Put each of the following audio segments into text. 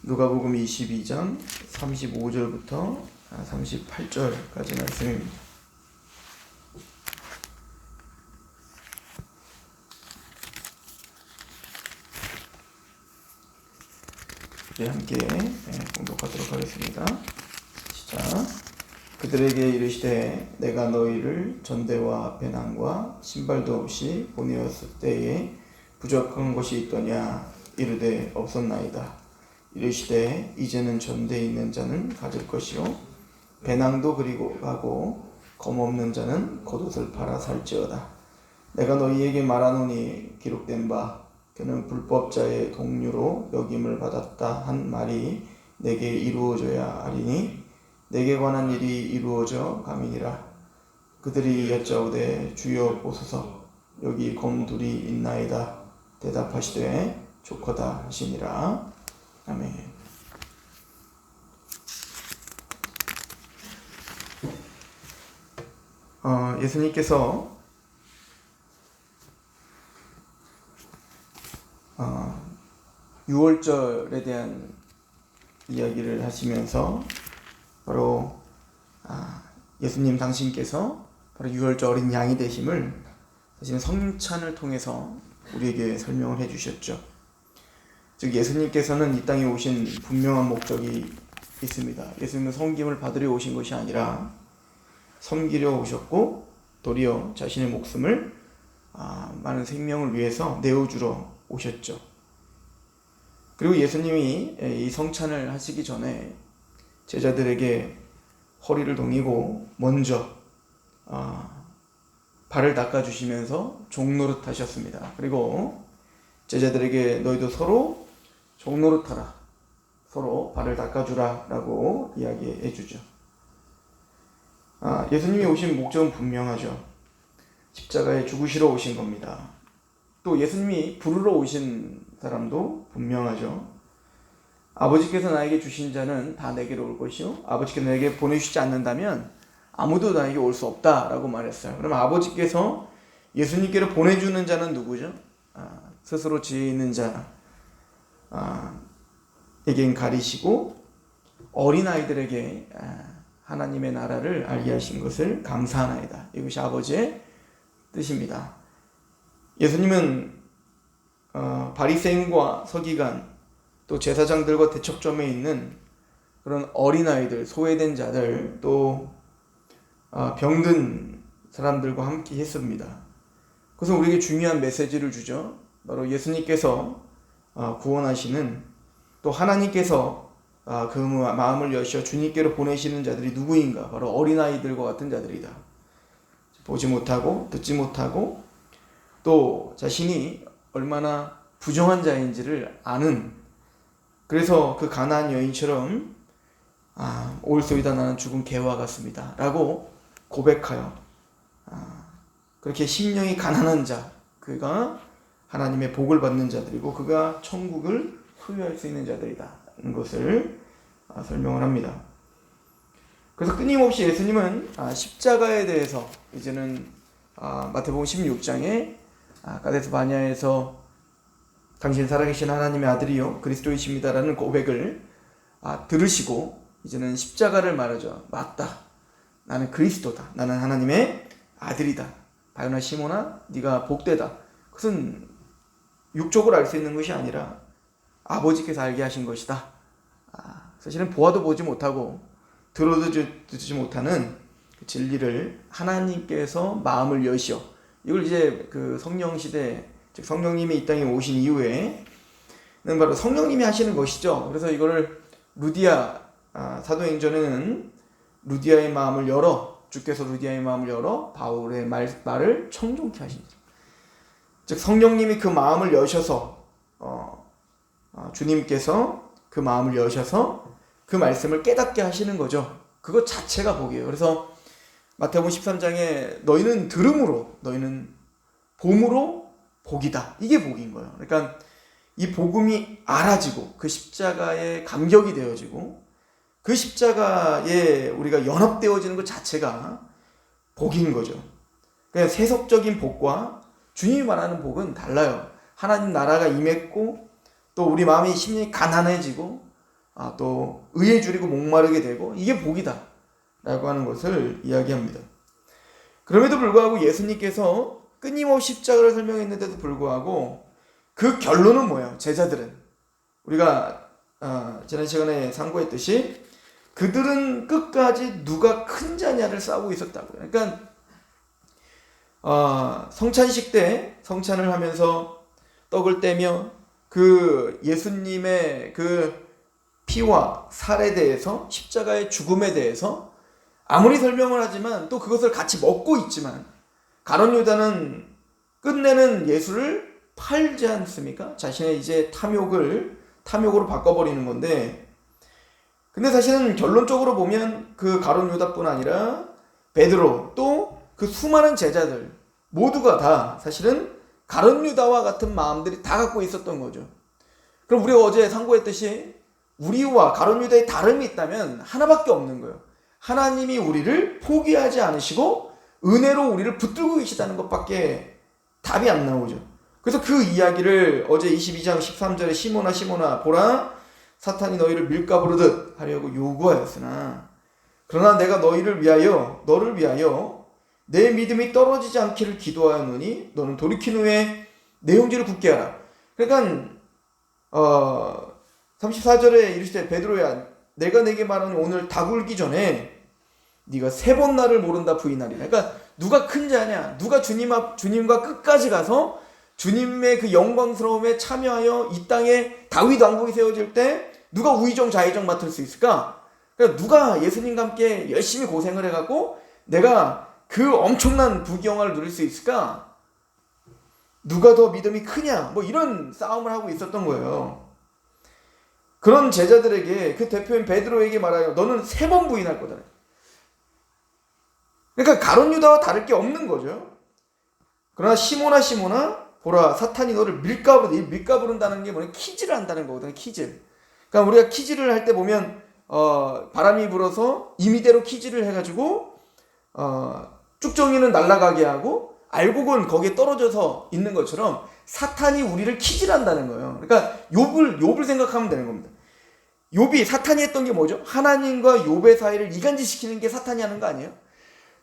누가복음 22장 35절부터 38절까지 말씀입니다. 우리 함께 공독하도록 하겠습니다. 시작. 그들에게 이르시되 내가 너희를 전대와 배낭과 신발도 없이 보내었을 때에 부족한 것이 있더냐 이르되 없었나이다. 이르시되 이제는 전대에 있는 자는 가질 것이요 배낭도 그리고 가고 검없는 자는 겉옷을 팔아 살지어다. 내가 너희에게 말하노니 기록된 바 그는 불법자의 동류로 여김을 받았다 한 말이 내게 이루어져야 하리니 내게 관한 일이 이루어져 가미니라. 그들이 여짜오되 주여 보소서 여기 검 둘이 있나이다. 대답하시되 좋거다 하시니라. 아멘. 예수님께서 유월절에 대한 이야기를 하시면서 바로 예수님 당신께서 바로 유월절 어린 양이 되심을 사실은 성찬을 통해서 우리에게 설명을 해주셨죠. 즉 예수님께서는 이 땅에 오신 분명한 목적이 있습니다. 예수님은 섬김을 받으려 오신 것이 아니라 섬기려 오셨고 도리어 자신의 목숨을 많은 생명을 위해서 내어주러 오셨죠. 그리고 예수님이 이 성찬을 하시기 전에 제자들에게 허리를 동이고 먼저 발을 닦아주시면서 종노릇 하셨습니다. 그리고 제자들에게 너희도 서로 종노릇하라, 서로 발을 닦아주라 라고 이야기해 주죠. 예수님이 오신 목적은 분명하죠. 십자가에 죽으시러 오신 겁니다. 또 예수님이 부르러 오신 사람도 분명하죠. 아버지께서 나에게 주신 자는 다 내게로 올 것이요 아버지께서 내게 보내주시지 않는다면 아무도 나에게 올 수 없다라고 말했어요. 그럼 아버지께서 예수님께로 보내주는 자는 누구죠? 스스로 지혜 있는 자에겐 가리시고 어린아이들에게 하나님의 나라를 알게 하신 것을 감사하나이다. 이것이 아버지의 뜻입니다. 예수님은 바리새인과 서기관 또 제사장들과 대척점에 있는 그런 어린아이들, 소외된 자들 또 병든 사람들과 함께 했습니다. 그래서 우리에게 중요한 메시지를 주죠. 바로 예수님께서 구원하시는 또 하나님께서 그 마음을 여셔 주님께로 보내시는 자들이 누구인가? 바로 어린아이들과 같은 자들이다. 보지 못하고 듣지 못하고 또 자신이 얼마나 부정한 자인지를 아는, 그래서 그 가나안 여인처럼 올소이다 나는 죽은 개와 같습니다 라고 고백하여 그렇게 심령이 가난한 자, 그가 하나님의 복을 받는 자들이고 그가 천국을 소유할 수 있는 자들이다는 것을 설명을 합니다. 그래서 끊임없이 예수님은 십자가에 대해서 이제는 마태복음 16장에 가데스 바냐에서 당신 살아계신 하나님의 아들이요 그리스도이십니다라는 고백을 들으시고 이제는 십자가를 말하죠. 맞다. 나는 그리스도다. 나는 하나님의 아들이다. 바요나 시몬아 네가 복되다. 그것은 육적으로 알 수 있는 것이 아니라 아버지께서 알게 하신 것이다. 사실은 보아도 보지 못하고 들어도 듣지 못하는 그 진리를 하나님께서 마음을 여시어, 이걸 이제 그 성령 시대, 즉 성령님이 이 땅에 오신 이후에는 바로 성령님이 하시는 것이죠. 그래서 이거를 루디아, 사도행전에는 루디아의 마음을 열어, 주께서 루디아의 마음을 열어 바울의 말을 청종케 하십니다. 즉 성령님이 그 마음을 여셔서 주님께서 그 마음을 여셔서 그 말씀을 깨닫게 하시는 거죠. 그것 자체가 복이에요. 그래서 마태복음 13장에 너희는 들음으로, 너희는 봄으로 복이다. 이게 복인 거예요. 그러니까 이 복음이 알아지고 그 십자가에 감격이 되어지고 그 십자가에 우리가 연합되어지는 것 자체가 복인 거죠. 그냥 세속적인 복과 주님이 말하는 복은 달라요. 하나님 나라가 임했고 또 우리 마음이 심령이 가난해지고 또 의에 줄이고 목마르게 되고 이게 복이다 라고 하는 것을 이야기합니다. 그럼에도 불구하고 예수님께서 끊임없이 십자가를 설명했는데도 불구하고 그 결론은 뭐예요? 제자들은 우리가 지난 시간에 상고했듯이 그들은 끝까지 누가 큰 자냐를 싸우고 있었다고요. 그러니까 성찬식 때 성찬을 하면서 떡을 떼며 그 예수님의 그 피와 살에 대해서 십자가의 죽음에 대해서 아무리 설명을 하지만 또 그것을 같이 먹고 있지만 가룟 유다는 끝내는 예수를 팔지 않습니까? 자신의 이제 탐욕으로 바꿔버리는 건데, 근데 사실은 결론적으로 보면 그 가룟 유다뿐 아니라 베드로 또 그 수많은 제자들 모두가 다 사실은 가룟 유다와 같은 마음들이 다 갖고 있었던 거죠. 그럼 우리가 어제 상고했듯이 우리와 가룟 유다의 다름이 있다면 하나밖에 없는 거예요. 하나님이 우리를 포기하지 않으시고 은혜로 우리를 붙들고 계시다는 것밖에 답이 안 나오죠. 그래서 그 이야기를 어제 22장 13절에 시몬아 보라 사탄이 너희를 밀가부르듯 하려고 요구하였으나 그러나 내가 너를 위하여 내 믿음이 떨어지지 않기를 기도하였노니 너는 돌이킨 후에 내 형제를 굳게 하라. 그러니까 34절에 이르시되 베드로야 내가 내게 말하는 오늘 다 굴기 전에 네가 3번 나를 모른다 부인하리라. 그러니까 누가 큰 자냐, 누가 주님과 끝까지 가서 주님의 그 영광스러움에 참여하여 이 땅에 다윗 왕국이 세워질 때 누가 우의정 좌의정 맡을 수 있을까? 그러니까 누가 예수님과 함께 열심히 고생을 해갖고 내가 그 엄청난 부귀영화를 누릴 수 있을까? 누가 더 믿음이 크냐? 뭐 이런 싸움을 하고 있었던 거예요. 그런 제자들에게 그 대표인 베드로에게 말하여 너는 3번 부인할 거다. 그러니까 가룟 유다와 다를 게 없는 거죠. 그러나 시몬아 보라 사탄이 너를 밀가부른다는 게 뭐냐? 키즈를 한다는 거거든요. 키즈. 그러니까 우리가 키즈를 할 때 보면 바람이 불어서 임의대로 키즈를 해가지고 쭉정이는 날아가게 하고 알곡은 거기에 떨어져서 있는 것처럼 사탄이 우리를 키질한다는 거예요. 그러니까 욥을 생각하면 되는 겁니다. 욥이 사탄이 했던 게 뭐죠? 하나님과 욥의 사이를 이간질시키는 게 사탄이 하는 거 아니에요?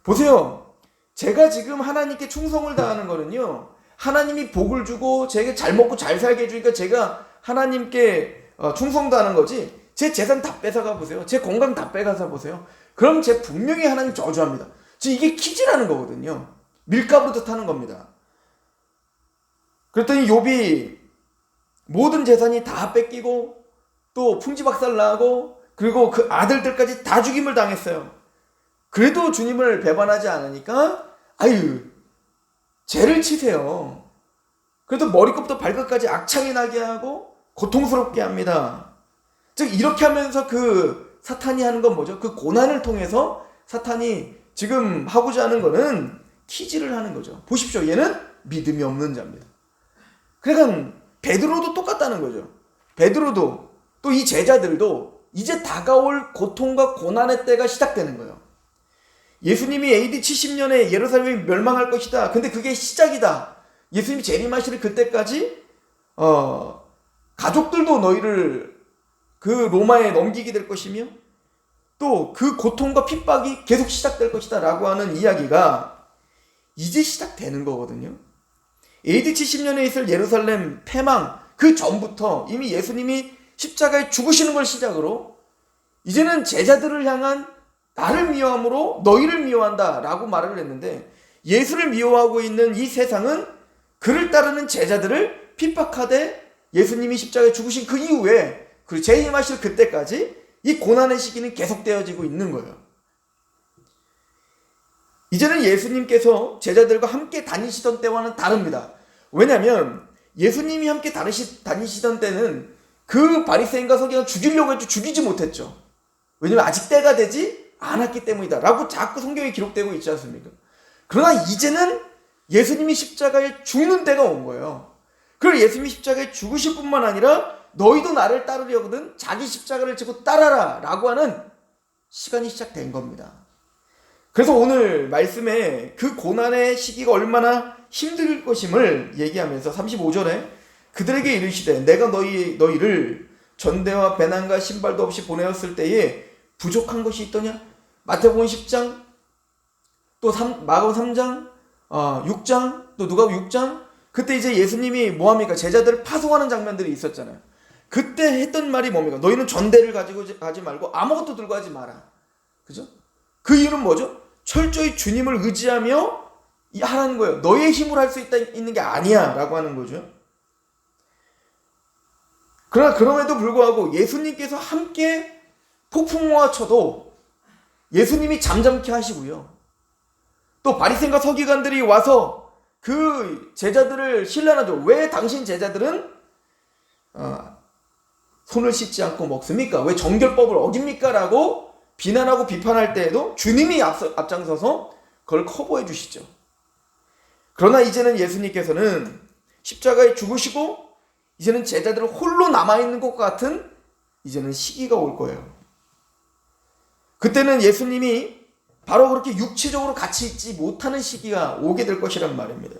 보세요. 제가 지금 하나님께 충성을 다하는 거는요. 하나님이 복을 주고 제가 잘 먹고 잘 살게 해주니까 제가 하나님께 충성도 하는 거지. 제 재산 다 뺏어가 보세요. 제 건강 다 빼가서 보세요. 그럼 제 분명히 하나님 저주합니다. 즉 이게 키질하는 거거든요. 밀가부르듯 하는 겁니다. 그랬더니 욥이 모든 재산이 다 뺏기고 또 풍지박살나고 그리고 그 아들들까지 다 죽임을 당했어요. 그래도 주님을 배반하지 않으니까 죄를 치세요. 그래도 머리끝부터 발끝까지 악창이 나게 하고 고통스럽게 합니다. 즉 이렇게 하면서 그 사탄이 하는 건 뭐죠? 그 고난을 통해서 사탄이 지금 하고자 하는 거는 키질을 하는 거죠. 보십시오. 얘는 믿음이 없는 자입니다. 그러니까 베드로도 똑같다는 거죠. 베드로도 또 이 제자들도 이제 다가올 고통과 고난의 때가 시작되는 거예요. 예수님이 AD 70년에 예루살렘이 멸망할 것이다. 근데 그게 시작이다. 예수님이 재림하실 그때까지 가족들도 너희를 그 로마에 넘기게 될 것이며 또 그 고통과 핍박이 계속 시작될 것이다 라고 하는 이야기가 이제 시작되는 거거든요. AD 70년에 있을 예루살렘 패망 그 전부터 이미 예수님이 십자가에 죽으시는 걸 시작으로 이제는 제자들을 향한 나를 미워함으로 너희를 미워한다 라고 말을 했는데 예수를 미워하고 있는 이 세상은 그를 따르는 제자들을 핍박하되 예수님이 십자가에 죽으신 그 이후에 그리고 재림하실 그때까지 이 고난의 시기는 계속되어지고 있는 거예요. 이제는 예수님께서 제자들과 함께 다니시던 때와는 다릅니다. 왜냐하면 예수님이 함께 다니시던 때는 그 바리새인과 서기관을 죽이려고 했죠. 죽이지 못했죠. 왜냐하면 아직 때가 되지 않았기 때문이다 라고 자꾸 성경에 기록되고 있지 않습니까? 그러나 이제는 예수님이 십자가에 죽는 때가 온 거예요. 그리고 예수님이 십자가에 죽으실 뿐만 아니라 너희도 나를 따르려거든 자기 십자가를 지고 따라라 라고 하는 시간이 시작된 겁니다. 그래서 오늘 말씀에 그 고난의 시기가 얼마나 힘들 것임을 얘기하면서 35절에 그들에게 이르시되 내가 너희를 전대와 배낭과 신발도 없이 보내었을 때에 부족한 것이 있더냐? 마태복음 10장, 또 마가복음 3장, 6장, 또 누가복음 6장. 그때 이제 예수님이 뭐합니까? 제자들을 파송하는 장면들이 있었잖아요. 그때 했던 말이 뭡니까? 너희는 전대를 가지고 가지 말고 아무것도 들고 가지 마라. 그죠? 그 이유는 뭐죠? 철저히 주님을 의지하며 하라는 거예요. 너의 힘으로 할 수 있는 게 아니야 라고 하는 거죠. 그러나 그럼에도 불구하고 예수님께서 함께 폭풍우가 쳐도 예수님이 잠잠케 하시고요. 또 바리새인과 서기관들이 와서 그 제자들을 신란하죠. 왜 당신 제자들은 손을 씻지 않고 먹습니까? 왜 정결법을 어깁니까? 라고 비난하고 비판할 때에도 주님이 앞장서서 그걸 커버해 주시죠. 그러나 이제는 예수님께서는 십자가에 죽으시고 이제는 제자들은 홀로 남아있는 것 같은 이제는 시기가 올 거예요. 그때는 예수님이 바로 그렇게 육체적으로 같이 있지 못하는 시기가 오게 될 것이란 말입니다.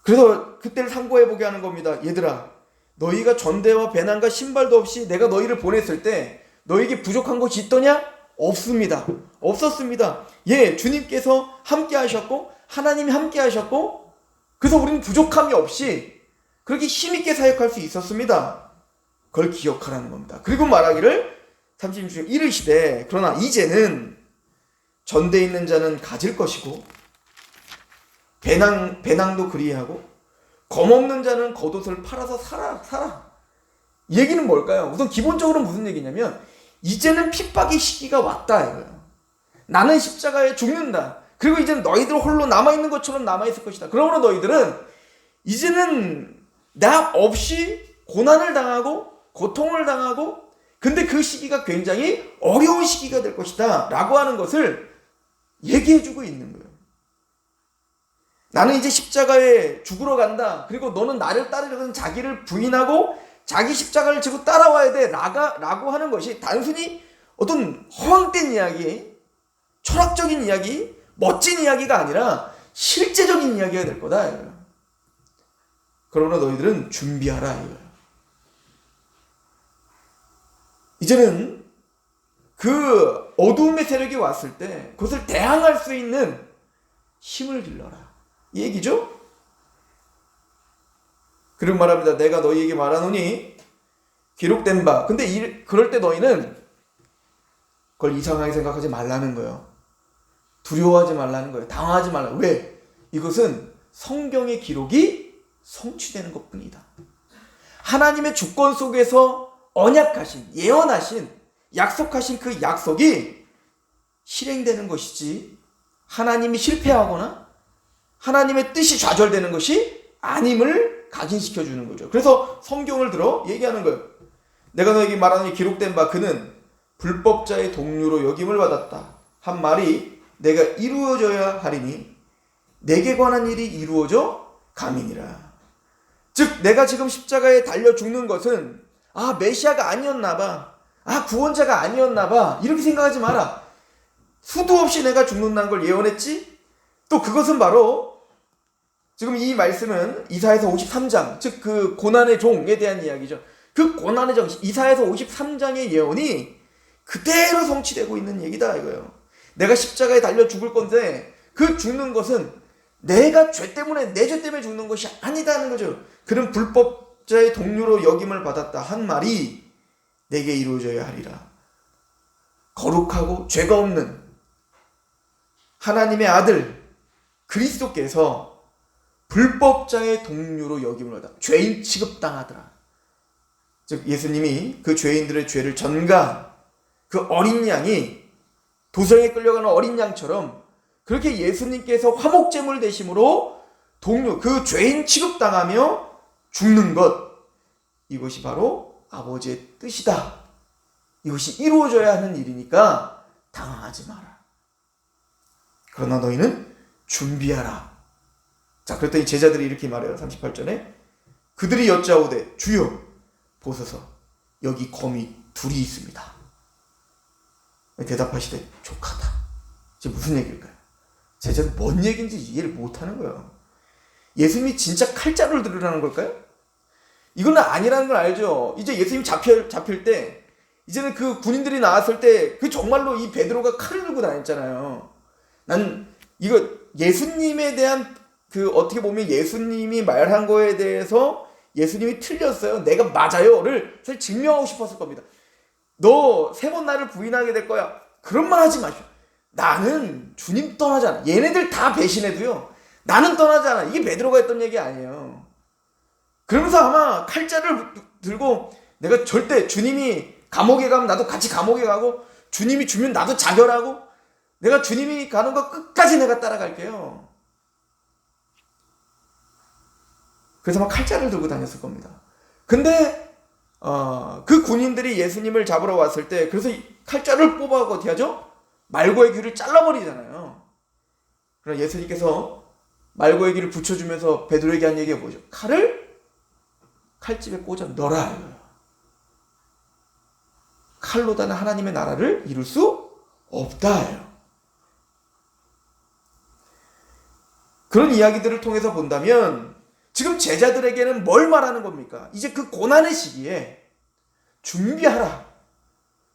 그래서 그때를 상고해 보게 하는 겁니다. 얘들아, 너희가 전대와 배낭과 신발도 없이 내가 너희를 보냈을 때 너희에게 부족한 것이 있더냐? 없습니다. 없었습니다. 예, 주님께서 함께 하셨고 하나님이 함께 하셨고 그래서 우리는 부족함이 없이 그렇게 힘있게 사역할 수 있었습니다. 그걸 기억하라는 겁니다. 그리고 말하기를 36절 이르시되 그러나 이제는 전대에 있는 자는 가질 것이고 배낭도 그리하고 검없는 자는 겉옷을 팔아서 살아. 이 얘기는 뭘까요? 우선 기본적으로 무슨 얘기냐면 이제는 핍박의 시기가 왔다 이거예요. 나는 십자가에 죽는다. 그리고 이제는 너희들 홀로 남아있는 것처럼 남아있을 것이다. 그러므로 너희들은 이제는 나 없이 고난을 당하고 고통을 당하고 근데 그 시기가 굉장히 어려운 시기가 될 것이다 라고 하는 것을 얘기해주고 있는 거예요. 나는 이제 십자가에 죽으러 간다. 그리고 너는 나를 따르려는 자기를 부인하고 자기 십자가를 지고 따라와야 돼 라고 하는 것이 단순히 어떤 허황된 이야기, 철학적인 이야기, 멋진 이야기가 아니라 실제적인 이야기가 될 거다 이거예요. 그러나 너희들은 준비하라 이거예요. 이제는 그 어두움의 세력이 왔을 때 그것을 대항할 수 있는 힘을 길러라 이 얘기죠. 그리고 말합니다. 내가 너희에게 말하노니 기록된 바. 근데 그럴 때 너희는 그걸 이상하게 생각하지 말라는 거예요. 두려워하지 말라는 거예요. 당황하지 말라. 왜? 이것은 성경의 기록이 성취되는 것뿐이다. 하나님의 주권 속에서 언약하신, 예언하신, 약속하신 그 약속이 실행되는 것이지 하나님이 실패하거나 하나님의 뜻이 좌절되는 것이 아님을 각인시켜주는 거죠. 그래서 성경을 들어 얘기하는 거예요. 내가 너에게 말하노니 기록된 바 그는 불법자의 동류로 여김을 받았다 한 말이 내가 이루어져야 하리니 내게 관한 일이 이루어져 감이니라. 즉 내가 지금 십자가에 달려 죽는 것은 메시아가 아니었나 봐. 구원자가 아니었나 봐. 이렇게 생각하지 마라. 수도 없이 내가 죽는다는 걸 예언했지? 또 그것은 바로 지금 이 말씀은 이사야서 53장, 즉 그 고난의 종에 대한 이야기죠. 그 고난의 종, 이사야서 53장의 예언이 그대로 성취되고 있는 얘기다 이거예요. 내가 십자가에 달려 죽을 건데 그 죽는 것은 내가 죄 때문에 내 죄 때문에 죽는 것이 아니다는 거죠. 그는 불법자의 동류로 여김을 받았다 한 말이 내게 이루어져야 하리라. 거룩하고 죄가 없는 하나님의 아들 그리스도께서 불법자의 동류로 여김을 받아 죄인 취급당하더라. 즉 예수님이 그 죄인들의 죄를 전가 그 어린 양이 도성에 끌려가는 어린 양처럼 그렇게 예수님께서 화목제물 되심으로 동류 그 죄인 취급당하며 죽는 것 이것이 바로 아버지의 뜻이다. 이것이 이루어져야 하는 일이니까 당황하지 마라. 그러나 너희는 준비하라. 자, 그랬더니 제자들이 이렇게 말해요. 38절에 그들이 여짜오되 주여 보소서 여기 거미 둘이 있습니다. 대답하시되 족하다. 이제 무슨 얘기일까요? 제자들 뭔 얘기인지 이해를 못하는 거예요. 예수님이 진짜 칼자루를 들으라는 걸까요? 이거는 아니라는 걸 알죠. 이제 예수님 잡힐 때, 이제는 그 군인들이 나왔을 때, 그 정말로 이 베드로가 칼을 들고 다녔잖아요. 난 이거 예수님에 대한 그 어떻게 보면 예수님이 말한 거에 대해서 예수님이 틀렸어요. 내가 맞아요를 사실 증명하고 싶었을 겁니다. 너 3번 나를 부인하게 될 거야. 그런 말 하지 마십시오. 나는 주님 떠나지 않아. 얘네들 다 배신해도요. 나는 떠나지 않아. 이게 베드로가 했던 얘기 아니에요. 그러면서 아마 칼자를 들고 내가 절대 주님이 감옥에 가면 나도 같이 감옥에 가고 주님이 주면 나도 자결하고 내가 주님이 가는 거 끝까지 내가 따라갈게요. 그래서 막 칼자를 들고 다녔을 겁니다. 근데 그 군인들이 예수님을 잡으러 왔을 때 그래서 칼자를 뽑아서 어떻게 하죠? 말고의 귀를 잘라버리잖아요. 그러나 예수님께서 말고의 귀를 붙여주면서 베드로에게 한 얘기가 뭐죠? 칼을 칼집에 꽂아 넣어라. 칼로다는 하나님의 나라를 이룰 수 없다. 그런 이야기들을 통해서 본다면 지금 제자들에게는 뭘 말하는 겁니까? 이제 그 고난의 시기에 준비하라.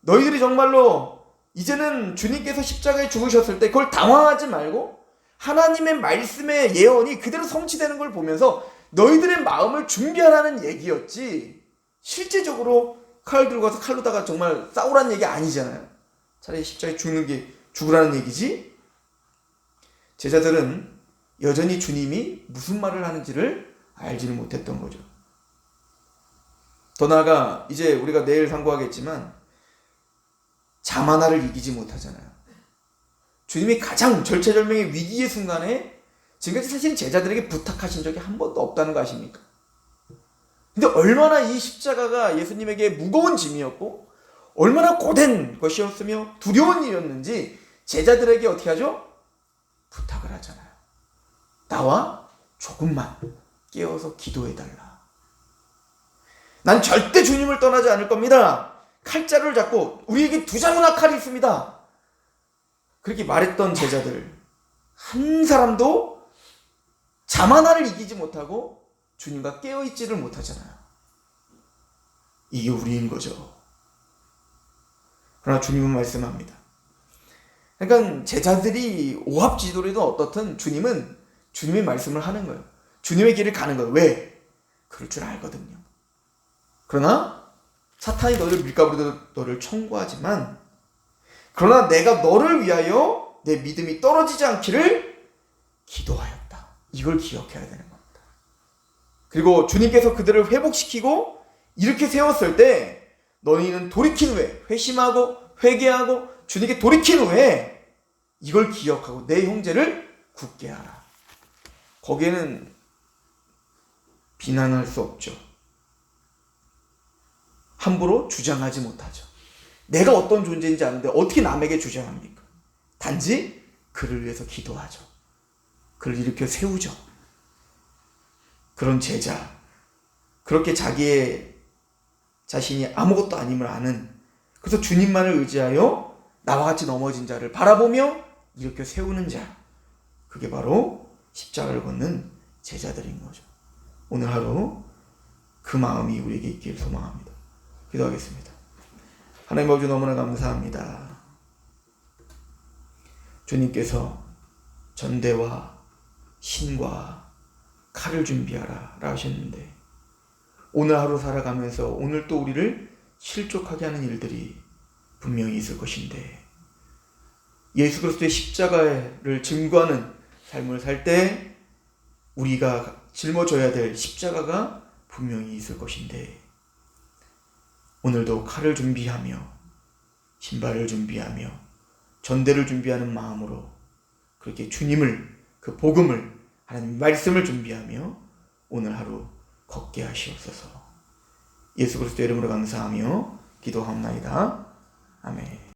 너희들이 정말로 이제는 주님께서 십자가에 죽으셨을 때 그걸 당황하지 말고 하나님의 말씀의 예언이 그대로 성취되는 걸 보면서 너희들의 마음을 준비하라는 얘기였지 실제적으로 칼 들고 가서 칼로다가 정말 싸우라는 얘기 아니잖아요. 차라리 십자가에 죽으라는 얘기지. 제자들은 여전히 주님이 무슨 말을 하는지를 알지를 못했던 거죠. 더 나아가 이제 우리가 내일 상고하겠지만 잠 하나를 이기지 못하잖아요. 주님이 가장 절체절명의 위기의 순간에 지금까지 사실 제자들에게 부탁하신 적이 한 번도 없다는 거 아십니까? 근데 얼마나 이 십자가가 예수님에게 무거운 짐이었고 얼마나 고된 것이었으며 두려운 일이었는지 제자들에게 어떻게 하죠? 부탁을 하잖아요. 나와 조금만 깨어서 기도해달라. 난 절대 주님을 떠나지 않을 겁니다. 칼자루를 잡고 우리에게 2자루나 칼이 있습니다. 그렇게 말했던 제자들 한 사람도 잠 하나를 이기지 못하고 주님과 깨어있지를 못하잖아요. 이게 우리인 거죠. 그러나 주님은 말씀합니다. 그러니까 제자들이 오합지졸이든 어떻든 주님은 주님의 말씀을 하는 거예요. 주님의 길을 가는 거예요. 왜? 그럴 줄 알거든요. 그러나 사탄이 너를 밀가부르듯 너를 청구하지만 그러나 내가 너를 위하여 내 믿음이 떨어지지 않기를 기도하였다. 이걸 기억해야 되는 겁니다. 그리고 주님께서 그들을 회복시키고 이렇게 세웠을 때 너희는 돌이킨 후에 회심하고 회개하고 주님께 돌이킨 후에 이걸 기억하고 내 형제를 굳게 하라. 거기에는 비난할 수 없죠. 함부로 주장하지 못하죠. 내가 어떤 존재인지 아는데 어떻게 남에게 주장합니까? 단지 그를 위해서 기도하죠. 그를 일으켜 세우죠. 그런 제자, 그렇게 자기의 자신이 아무것도 아님을 아는, 그래서 주님만을 의지하여 나와 같이 넘어진 자를 바라보며 일으켜 세우는 자, 그게 바로 십자가를 걷는 제자들인 거죠. 오늘 하루 그 마음이 우리에게 있기를 소망합니다. 기도하겠습니다. 하나님 아버지 너무나 감사합니다. 주님께서 전대와 신과 칼을 준비하라 하셨는데 오늘 하루 살아가면서 오늘 또 우리를 실족하게 하는 일들이 분명히 있을 것인데 예수 그리스도의 십자가를 증거하는 삶을 살 때 우리가 짊어져야 될 십자가가 분명히 있을 것인데 오늘도 칼을 준비하며 신발을 준비하며 전대를 준비하는 마음으로 그렇게 주님을 그 복음을 하나님 말씀을 준비하며 오늘 하루 걷게 하시옵소서. 예수 그리스도 이름으로 감사하며 기도하옵나이다. 아멘.